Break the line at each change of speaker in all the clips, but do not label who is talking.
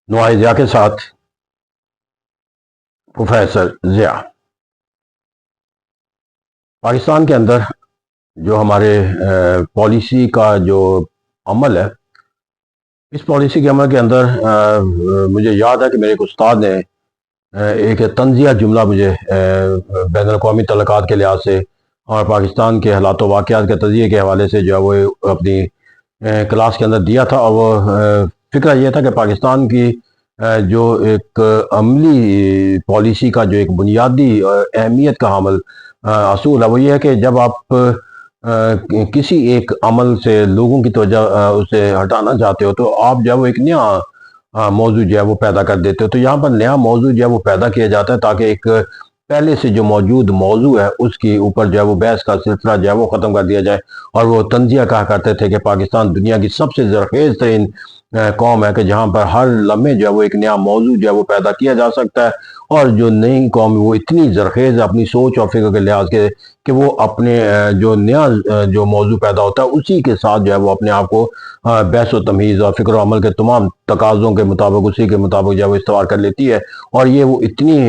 نوائے ضیاء کے ساتھ پروفیسر ضیاء۔ پاکستان کے اندر جو ہمارے پالیسی کا جو عمل ہے، اس پالیسی کے عمل کے اندر مجھے یاد ہے کہ میرے ایک استاد نے ایک طنزیہ جملہ مجھے بین الاقوامی تعلقات کے لحاظ سے اور پاکستان کے حالات و واقعات کے تجزیے کے حوالے سے جو ہے وہ اپنی کلاس کے اندر دیا تھا، اور وہ فکرہ یہ تھا کہ پاکستان کی جو ایک عملی پالیسی کا جو ایک بنیادی اہمیت کا حامل اصول ہے، وہ یہ ہے کہ جب آپ کسی ایک عمل سے لوگوں کی توجہ اسے ہٹانا چاہتے ہو تو آپ جو ہے وہ ایک نیا موضوع جو ہے وہ پیدا کر دیتے ہو۔ تو یہاں پر نیا موضوع جو ہے وہ پیدا کیا جاتا ہے تاکہ ایک پہلے سے جو موجود موضوع ہے اس کی اوپر جو ہے وہ بحث کا سلسلہ جو ہے وہ ختم کر دیا جائے۔ اور وہ طنزیہ کہا کرتے تھے کہ پاکستان دنیا کی سب سے زرخیز ترین قوم ہے کہ جہاں پر ہر لمحے جو ہے وہ ایک نیا موضوع جو ہے وہ پیدا کیا جا سکتا ہے، اور جو نئی قوم وہ اتنی زرخیز ہے اپنی سوچ اور فکر کے لحاظ کے کہ وہ اپنے جو نیا جو موضوع پیدا ہوتا ہے اسی کے ساتھ جو ہے وہ اپنے آپ کو بحث و تمیز اور فکر و عمل کے تمام تقاضوں کے مطابق اسی کے مطابق جو ہے وہ استوار کر لیتی ہے۔ اور یہ وہ اتنی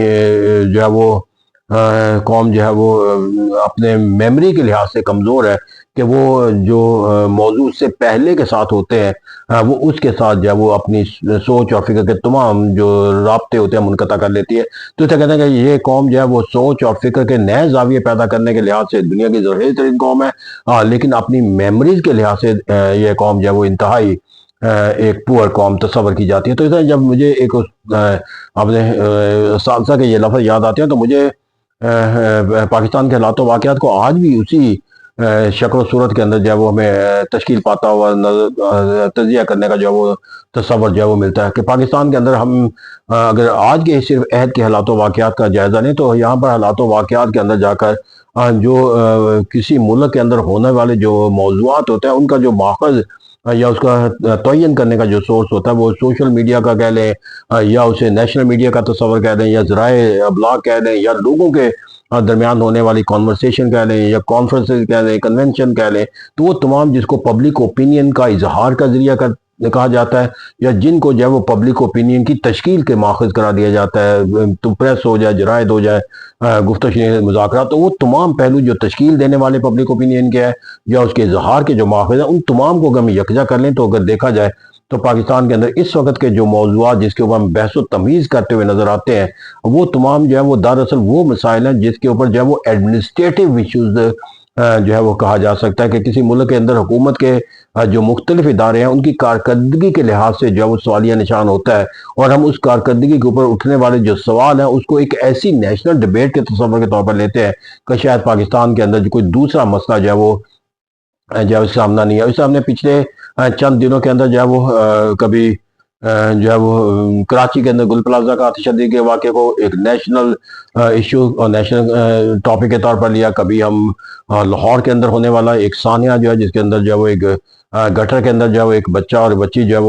جو ہے وہ قوم جو ہے وہ اپنے میموری کے لحاظ سے کمزور ہے کہ وہ جو موضوع سے پہلے کے ساتھ ہوتے ہیں وہ اس کے ساتھ جو ہے وہ اپنی سوچ اور فکر کے تمام جو رابطے ہوتے ہیں منقطع کر لیتی ہے۔ تو اسے کہتے ہیں کہ یہ قوم جو ہے وہ سوچ اور فکر کے نئے زاویے پیدا کرنے کے لحاظ سے دنیا کی زرخیز ترین قوم ہے، لیکن اپنی میموریز کے لحاظ سے یہ قوم جو ہے وہ انتہائی ایک پور قوم تصور کی جاتی ہے۔ تو اسے جب مجھے ایک اپنے اساتذہ کے یہ لفظ یاد آتے ہیں تو مجھے پاکستان کے حالات و واقعات کو آج بھی اسی شکل و صورت کے اندر جو ہے وہ ہمیں تشکیل پاتا ہوا تجزیہ کرنے کا جو ہے وہ تصور جو ہے وہ ملتا ہے کہ پاکستان کے اندر ہم اگر آج کے صرف عہد کے حالات و واقعات کا جائزہ نہیں تو یہاں پر حالات و واقعات کے اندر جا کر جو کسی ملک کے اندر ہونے والے جو موضوعات ہوتے ہیں ان کا جو ماخذ یا اس کا تعین کرنے کا جو سورس ہوتا ہے وہ سوشل میڈیا کا کہہ لیں یا اسے نیشنل میڈیا کا تصور کہہ لیں یا ذرائع ابلاغ کہہ لیں یا لوگوں کے درمیان ہونے والی کانورسیشن کہہ لیں یا کانفرنسز کہہ لیں کنونشن کہہ لیں، تو وہ تمام جس کو پبلک اوپینین کا اظہار کا ذریعہ کہا جاتا ہے یا جن کو جو ہے وہ پبلک اوپینین کی تشکیل کے ماخذ قرار دیا جاتا ہے، تو پریس ہو جائے، جرائد ہو جائے، گفتگو مذاکرات، تو وہ تمام پہلو جو تشکیل دینے والے پبلک اوپینین کے ہے یا اس کے اظہار کے جو ماخذ ہیں ان تمام کو اگر ہم یکجا کر لیں تو اگر دیکھا جائے تو پاکستان کے اندر اس وقت کے جو موضوعات جس کے اوپر ہم بحث و تمیز کرتے ہوئے نظر آتے ہیں وہ تمام جو ہے وہ دراصل وہ مسائل ہیں جس کے اوپر جو ہے وہ ایڈمنسٹریٹو ایشوز جو ہے وہ کہا جا سکتا ہے کہ کسی ملک کے اندر حکومت کے جو مختلف ادارے ہیں ان کی کارکردگی کے لحاظ سے جو ہے وہ سوالیہ نشان ہوتا ہے، اور ہم اس کارکردگی کے اوپر اٹھنے والے جو سوال ہیں اس کو ایک ایسی نیشنل ڈیبیٹ کے تصور کے طور پر لیتے ہیں کہ شاید پاکستان کے اندر جو کوئی دوسرا مسئلہ جو ہے وہ سامنا نہیں ہے۔ اس سے ہم نے پچھلے چند دنوں کے اندر جو ہے وہ کبھی جو ہے وہ کراچی کے اندر گل پلازہ کا تشدد کے واقعے کو ایک نیشنل ایشو اور نیشنل ٹاپک کے طور پر لیا، کبھی ہم لاہور کے اندر ہونے والا ایک سانحہ جو ہے جس کے اندر جو ہے وہ ایک گٹر کے اندر جو ہے وہ ایک بچہ اور بچی جو ہے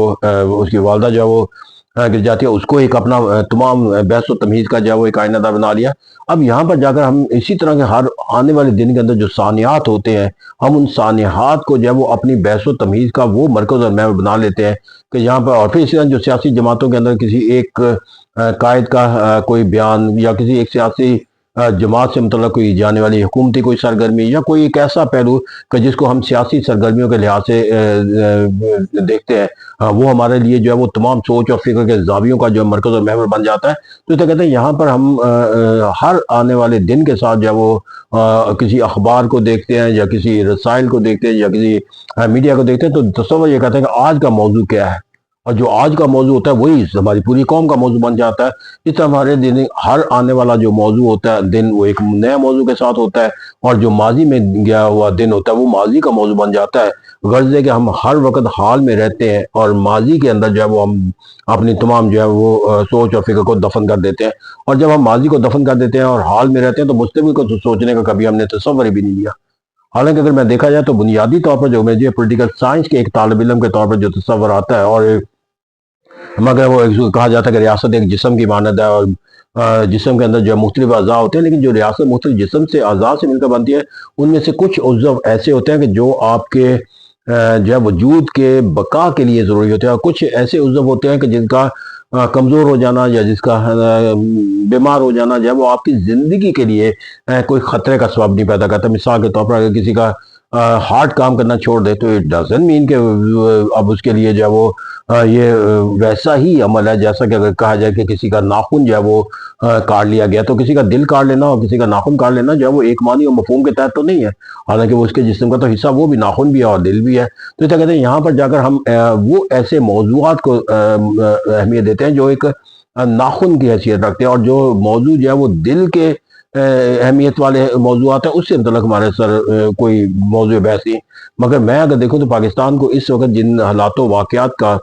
وہ اس کی والدہ جو ہے وہ گر جاتی ہے، اس کو ایک اپنا تمام بحث و تمیز کا جو ہے وہ ایک آئینہ دار بنا لیا۔ اب یہاں پر جا کر ہم اسی طرح کے ہر آنے والے دن کے اندر جو سانحات ہوتے ہیں ہم ان سانحات کو جو ہے وہ اپنی بحث و تمیز کا وہ مرکز اور محور بنا لیتے ہیں کہ یہاں پر، اور پھر اسی طرح جو سیاسی جماعتوں کے اندر کسی ایک قائد کا کوئی بیان یا کسی ایک سیاسی جماعت سے متعلق کوئی جانے والی حکومتی کوئی سرگرمی یا کوئی ایک ایسا پہلو کہ جس کو ہم سیاسی سرگرمیوں کے لحاظ سے دیکھتے ہیں وہ ہمارے لیے جو ہے وہ تمام سوچ اور فکر کے زاویوں کا جو مرکز اور محور بن جاتا ہے۔ تو اسے کہتے ہیں یہاں پر ہم ہر آنے والے دن کے ساتھ جو ہے وہ کسی اخبار کو دیکھتے ہیں یا کسی رسائل کو دیکھتے ہیں یا کسی میڈیا کو دیکھتے ہیں تو تصور یہ کہتے ہیں کہ آج کا موضوع کیا ہے، اور جو آج کا موضوع ہوتا ہے وہی ہماری پوری قوم کا موضوع بن جاتا ہے۔ اس طرح ہمارے دن ہر آنے والا جو موضوع ہوتا ہے دن وہ ایک نئے موضوع کے ساتھ ہوتا ہے، اور جو ماضی میں گیا ہوا دن ہوتا ہے وہ ماضی کا موضوع بن جاتا ہے۔ غرض ہے کہ ہم ہر وقت حال میں رہتے ہیں اور ماضی کے اندر جو ہے وہ ہم اپنی تمام جو ہے وہ سوچ اور فکر کو دفن کر دیتے ہیں، اور جب ہم ماضی کو دفن کر دیتے ہیں اور حال میں رہتے ہیں تو مستقبل کو سوچنے کا کبھی ہم نے تصور بھی نہیں لیا۔ حالانکہ اگر میں دیکھا جائے تو بنیادی طور پر جو مجھے پولیٹیکل سائنس کے ایک طالب علم کے طور پر جو تصور آتا ہے، اور مگر وہ کہا جاتا ہے کہ ریاست ایک جسم کی مانند ہے اور جسم کے اندر جو مختلف اعضاء ہوتے ہیں، لیکن جو ریاست مختلف جسم سے اعضاء سے مل کر بنتی ہے ان میں سے کچھ عضو ایسے ہوتے ہیں کہ جو آپ کے جو ہے وجود کے بقا کے لیے ضروری ہوتے ہیں، اور کچھ ایسے عضو ہوتے ہیں کہ جن کا کمزور ہو جانا یا جس کا بیمار ہو جانا جو ہے وہ آپ کی زندگی کے لیے کوئی خطرے کا سبب نہیں پیدا کرتا. مثال کے طور پر اگر کسی کا ہارٹ کام کرنا چھوڑ دے تو اٹ ڈزنٹ مین کہ اب اس کے لیے جو ہے وہ یہ ویسا ہی عمل ہے جیسا کہ اگر کہا جائے کہ کسی کا ناخن جو ہے وہ کاٹ لیا گیا. تو کسی کا دل کاٹ لینا اور کسی کا ناخن کاٹ لینا جو ہے وہ ایک معنی اور مفہوم کے تحت تو نہیں ہے, حالانکہ وہ اس کے جسم کا تو حصہ وہ بھی ناخن بھی ہے اور دل بھی ہے. تو کیا کہتے ہیں یہاں پر جا کر ہم وہ ایسے موضوعات کو اہمیت دیتے ہیں جو ایک ناخن کی حیثیت رکھتے ہیں, اور جو موضوع جو ہے وہ دل کے اہمیت والے موضوعات ہیں اس سے متعلق ہمارے سر کوئی موضوع بحث نہیں. مگر میں اگر دیکھوں تو پاکستان کو اس وقت جن حالات و واقعات کا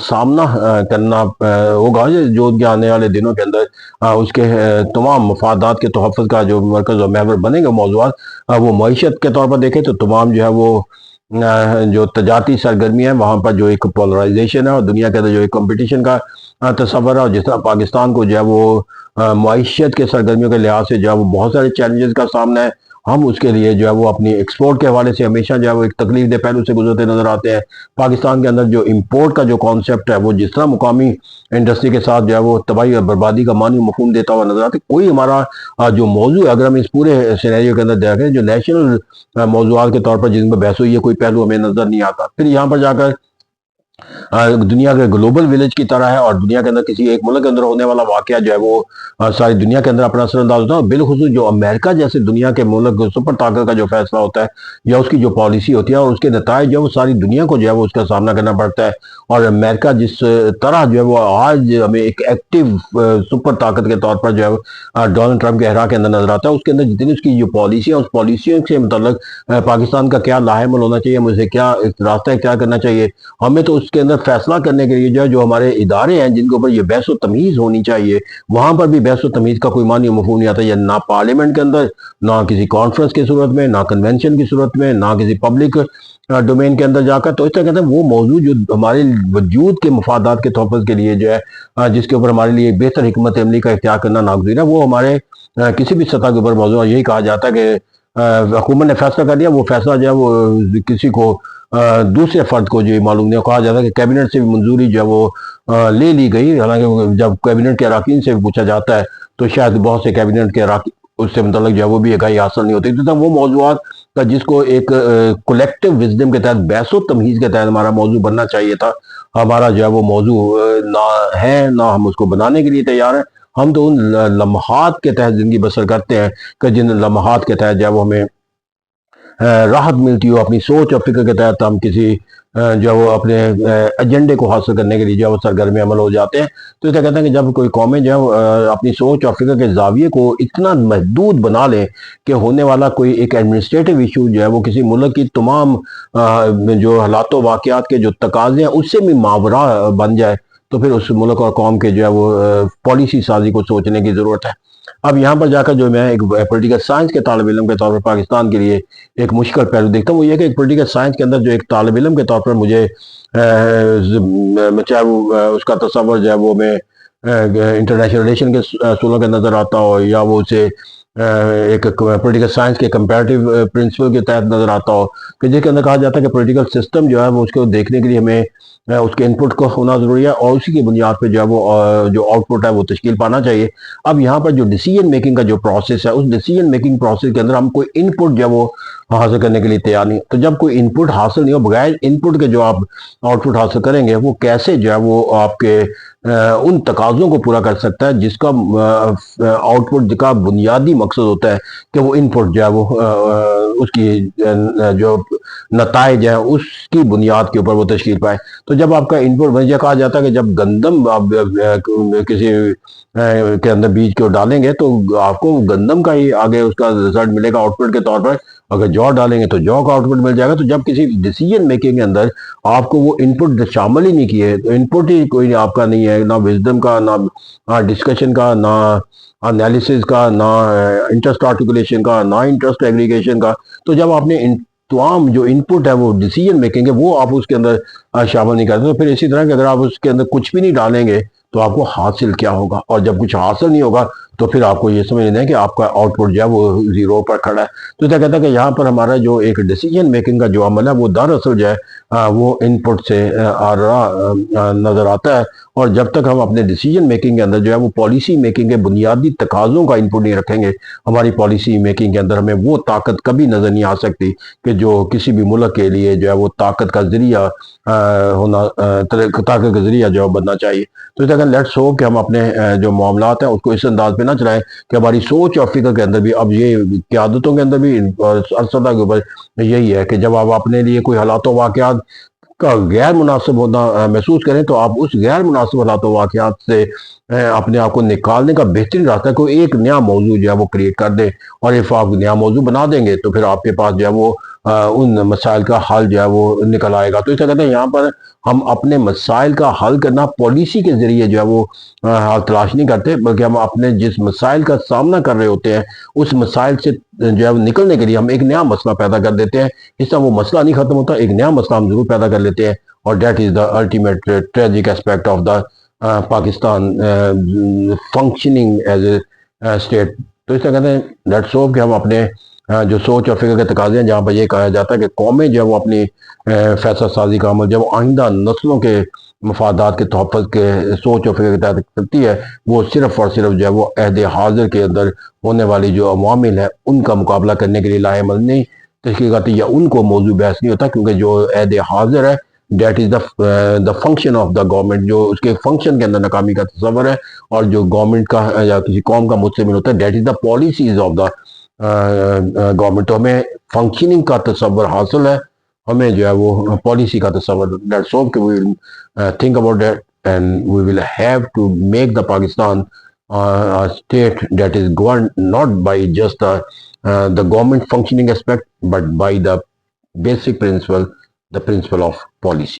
سامنا کرنا ہوگا جو کہ آنے والے دنوں کے اندر اس کے تمام مفادات کے تحفظ کا جو مرکز اور محور بنے گا موضوعات, وہ معیشت کے طور پر دیکھیں تو تمام جو ہے وہ جو تجارتی سرگرمی ہے وہاں پر جو ایک پولرائزیشن ہے اور دنیا کے اندر جو ایک کمپٹیشن کا تصور ہے, اور جس طرح پاکستان کو جو ہے وہ معیشت کے سرگرمیوں کے لحاظ سے جو ہے وہ بہت سارے چیلنجز کا سامنا ہے. ہم اس کے لیے جو ہے وہ اپنی ایکسپورٹ کے حوالے سے ہمیشہ جو ہے وہ ایک تکلیف دہ پہلو سے گزرتے نظر آتے ہیں. پاکستان کے اندر جو امپورٹ کا جو کانسیپٹ ہے وہ جس طرح مقامی انڈسٹری کے ساتھ جو ہے وہ تباہی اور بربادی کا معنی مفہوم دیتا ہوا نظر آتا ہے. کوئی ہمارا جو موضوع ہے اگر ہم اس پورے سینیریو کے اندر دیکھیں جو نیشنل موضوعات کے طور پر جن پر بحث ہوئی ہے کوئی پہلو ہمیں نظر نہیں آتا. پھر یہاں پر جا کر دنیا کے گلوبل ولیج کی طرح ہے, اور دنیا کے اندر کسی ایک ملک کے اندر ہونے والا واقعہ جو ہے وہ ساری دنیا کے اندر اپنا اثر انداز ہوتا ہے. بالخصوص جو امریکہ جیسے دنیا کے ملک سپر طاقت کا جو فیصلہ ہوتا ہے یا اس کی جو پالیسی ہوتی ہے اور اس کے نتائج جو ہے وہ ساری دنیا کو جو ہے وہ اس کا سامنا کرنا پڑتا ہے. اور امریکہ جس طرح جو ہے وہ آج ہمیں ایک ایکٹیو سپر طاقت کے طور پر جو ہے ڈونلڈ ٹرمپ کے احرا کے اندر نظر آتا ہے, اس کے اندر جتنی اس کی جو پالیسیاں اس پالیسیوں سے متعلق پاکستان کا کیا لاہ عمل ہونا چاہیے, مجھے کیا راستہ اختیار کرنا چاہیے, ہمیں تو اس کے اندر فیصلہ کرنے کے لیے جو ہمارے ادارے ہیں جن کے اوپر یہ بحث و تمیز ہونی چاہیے وہاں پر بھی بحث و تمیز کا کوئی معنی و مفہوم نہیں آتا. یا نہ پارلیمنٹ کے اندر, نہ کسی کانفرنس کی صورت میں, نہ کنونشن کی صورت میں, نہ کسی پبلک ڈومین کے اندر جا کر. تو اس طرح کہتے ہیں وہ موضوع جو ہمارے وجود کے مفادات کے تحفظ کے لیے جو ہے جس کے اوپر ہمارے لیے ایک بہتر حکمت عملی کا اختیار کرنا ناگزیر ہے, وہ ہمارے کسی بھی سطح کے اوپر موضوع یہی کہا جاتا ہے کہ حکومت نے فیصلہ کر دیا, وہ فیصلہ جو ہے وہ کسی کو دوسرے فرد کو جو معلوم نہیں, کہا جاتا ہے کہ کیبنٹ سے بھی منظوری جو ہے وہ لے لی گئی, حالانکہ جب کیبنٹ کے اراکین سے بھی پوچھا جاتا ہے تو شاید بہت سے کیبنٹ کے اراکین اس سے متعلق جو ہے وہ بھی آگاہی حاصل نہیں ہوتی. تو وہ موضوعات کا جس کو ایک کولیکٹیو وزڈم کے تحت بحث و تمہیز کے تحت ہمارا موضوع بننا چاہیے تھا, ہمارا جو ہے وہ موضوع نہ ہے, نہ ہم اس کو بنانے کے لیے تیار ہیں. ہم تو ان لمحات کے تحت زندگی بسر کرتے ہیں کہ جن لمحات کے تحت جو ہے وہ ہمیں راحت ملتی ہو, اپنی سوچ اور فکر کے تحت ہم کسی جو وہ اپنے ایجنڈے کو حاصل کرنے کے لیے جو وہ سرگرم عمل ہو جاتے ہیں. تو اسے کہتے ہیں کہ جب کوئی قومیں جو ہے اپنی سوچ اور فکر کے زاویے کو اتنا محدود بنا لیں کہ ہونے والا کوئی ایک ایڈمنسٹریٹو ایشو جو ہے وہ کسی ملک کی تمام جو حالات و واقعات کے جو تقاضے ہیں اس سے بھی ماورا بن جائے, تو پھر اس ملک اور قوم کے جو ہے وہ پالیسی سازی کو سوچنے کی ضرورت ہے. اب یہاں پر جا کر جو میں ایک پولیٹیکل سائنس کے طالب علم کے طور پر پاکستان کے لیے ایک مشکل پہلو دیکھتا ہوں, وہ یہ کہ ایک پولیٹیکل سائنس کے اندر جو ایک طالب علم کے طور پر مجھے چاہے اس کا تصور جو ہے وہ میں انٹرنیشنل ریلیشن کے اصولوں کے نظر آتا ہو, یا وہ اسے ایک پولیٹیکل سائنس کے کمپیریٹیو پرنسپل کے تحت نظر آتا ہو, کہ جس کے اندر کہا جاتا ہے کہ پولیٹیکل سسٹم جو ہے وہ اس کو دیکھنے کے لیے ہمیں اس کے انپٹ کو ہونا ضروری ہے اور اسی کی بنیاد پہ جو ہے وہ جو آؤٹ پٹ ہے وہ تشکیل پانا چاہیے. اب یہاں پر جو ڈیسیجن میکنگ کا جو پروسیس ہے اس ڈیسیجن میکنگ پروسیس کے اندر ہم کوئی انپٹ جو ہے وہ حاصل کرنے کے لیے تیار نہیں. تو جب کوئی انپٹ حاصل نہیں ہو, بغیر انپٹ کے جو آپ آؤٹ پٹ حاصل کریں گے وہ کیسے جو ہے وہ آپ کے ان تقاضوں کو پورا کر سکتا ہے جس کا آؤٹ پٹ کا بنیادی مقصد ہوتا ہے کہ وہ انپٹ جو ہے وہ اس کی جو نتائج ہیں اس کی بنیاد کے اوپر وہ تشکیل پائے. تو جب آپ کا انپٹ وجہ کہا جاتا ہے کہ جب گندم آپ کسی کے اندر بیج کو ڈالیں گے تو آپ کو گندم کا ہی آگے اس کا رزلٹ ملے گا آؤٹ پٹ کے طور پر, اگر جو ڈالیں گے تو جو کا آؤٹ پٹ مل جائے گا. تو جب کسی ڈیسیجن میکنگ کے اندر آپ کو وہ انپٹ شامل ہی نہیں کیے, تو انپٹ ہی کوئی آپ کا نہیں ہے, نہ وزڈم کا, نہ ڈسکشن کا, نہ انالیسز کا, نہ انٹرسٹ آرٹیکولیشن کا, نہ انٹرسٹ ایگریگیشن کا. تو جب آپ نے تمام جو انپٹ ہے وہ ڈیسیجن میکنگ ہے وہ آپ اس کے اندر شامل نہیں کرتے, تو پھر اسی طرح کہ اگر آپ اس کے اندر کچھ بھی نہیں ڈالیں گے تو آپ کو حاصل کیا ہوگا, اور جب کچھ حاصل نہیں ہوگا تو پھر آپ کو یہ سمجھ لیں کہ آپ کا آؤٹ پٹ جو ہے وہ زیرو پر کھڑا ہے. تو کیا کہتا ہے کہ یہاں پر ہمارا جو ایک ڈیسیجن میکنگ کا جو عمل ہے وہ دراصل جو ہے وہ ان پٹ سے آ رہا نظر آتا ہے. اور جب تک ہم اپنے ڈیسیجن میکنگ کے اندر جو ہے وہ پالیسی میکنگ کے بنیادی تقاضوں کا ان پٹ نہیں رکھیں گے, ہماری پالیسی میکنگ کے اندر ہمیں وہ طاقت کبھی نظر نہیں آ سکتی کہ جو کسی بھی ملک کے لیے جو ہے وہ طاقت کا ذریعہ ہونا, طاقت کا ذریعہ جو ہے بننا چاہیے. تو اس طرح لیٹس ہوپ کہ ہم اپنے جو معاملات ہیں اس کو اس انداز پہ نہ چلائیں کہ ہماری سوچ اور فکر کے اندر بھی اب یہ قیادتوں کے اندر بھی ارسطا کے اوپر یہی ہے کہ جب آپ اپنے لیے کوئی حالات و واقعات کا غیر مناسب ہونا محسوس کریں تو آپ اس غیر مناسب حالات و واقعات سے اپنے آپ کو نکالنے کا بہترین راستہ ہے کوئی ایک نیا موضوع جو ہے وہ کریٹ کر دیں, اور if آپ نیا موضوع بنا دیں گے تو پھر آپ کے پاس جو ہے وہ ان مسائل کا حل جو ہے وہ نکل آئے گا. تو اس طرح کہتے ہیں یہاں پر ہم اپنے مسائل کا حل کرنا پالیسی کے ذریعے جو ہے وہ حل تلاش نہیں کرتے, بلکہ ہم اپنے جس مسائل کا سامنا کر رہے ہوتے ہیں اس مسائل سے جو ہے نکلنے کے لیے ہم ایک نیا مسئلہ پیدا کر دیتے ہیں. اس طرح وہ مسئلہ نہیں ختم ہوتا, ایک نیا مسئلہ ہم ضرور پیدا کر لیتے ہیں, اور that is the ultimate tragic aspect of the Pakistan functioning as a state. تو اس طرح کہتے ہیں لیٹس ہوپ کہ ہم اپنے جو سوچ اور فکر کے تقاضے ہیں جہاں پر یہ کہا جاتا ہے کہ قومیں جو ہے وہ اپنی فیصلہ سازی کا عمل جب آئندہ نسلوں کے مفادات کے تحفظ کے سوچ اور فکر کے تحت کرتی ہے, وہ صرف اور صرف جو ہے وہ عہد حاضر کے اندر ہونے والی جو عوامل ہیں ان کا مقابلہ کرنے کے لیے لاہے عمل نہیں تحقیقاتی یا ان کو موضوع بحث نہیں ہوتا, کیونکہ جو عہد حاضر ہے that is the function of the government, جو اس کے فنکشن کے اندر ناکامی کا تصور ہے, اور جو گورنمنٹ کا یا کسی قوم کا مستمل ہوتا ہے that is the policies of the government. تو ہمیں فنکشننگ کا تصور حاصل ہے, ہمیں جو ہے وہ پالیسی کا تصور. لیٹس ہوپ کہ we will think about that and we will have to make the Pakistan state that is governed not by just the government functioning aspect but by the basic principle, the principle of policy.